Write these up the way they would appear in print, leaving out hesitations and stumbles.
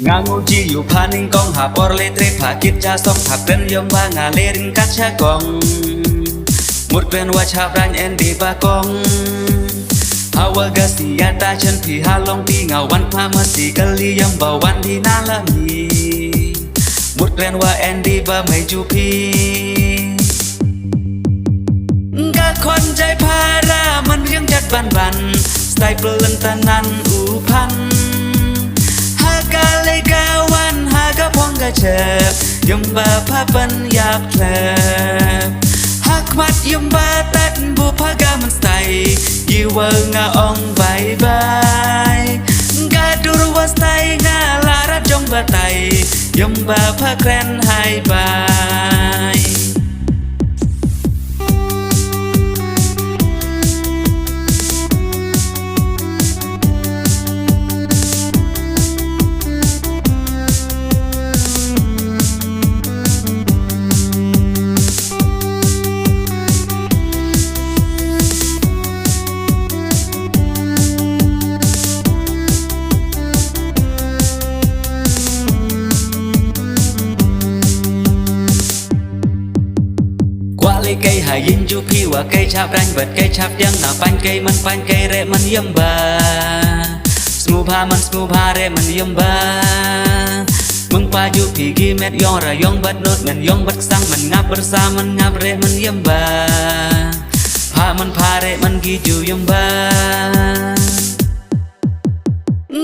Ngangu jiu paning kong hapor letre pakit jasom hapren yom ba ngalerin kaca kong Mut ben wachap rany endi bakong Hawa gasi yata chen pi halong pi ngawan pa mesti kali yom bawan di nalami Mut ben wa endi ba mai ju pi Nga kon jai para man riang jat ban ban Style pelan tanan upan Haga kawan haga pong gacep Yumba papan yap klep Hakmat yumba tat bu paga man stay Yiwa nga ong bye bye Gadur was tay nga lara jong batay Yumba pakren hai bye cây hải yin chu pi wa cây chap ranh vật cây chap yang na pan cây re man yam ba smooth ha re man yam ba mung pa chu pi gi met yong ra yong bat not man yong bat sang man ngap bersa man ngap re man yam ba pa re man gi chu yam ba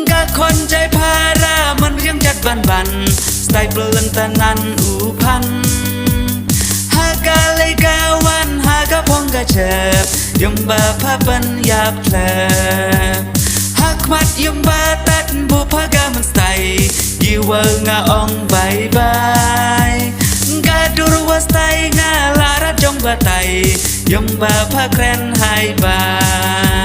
ga kon jai para man riang jat ban ban style pelan tanan upan Haga kawan haga pong gacep Yumba papan yap klep Hakmat yumba tat bu paga man stay Yiwa nga ong bye bye Gadur was tay nga lara jong batay Yumba pakren hai bye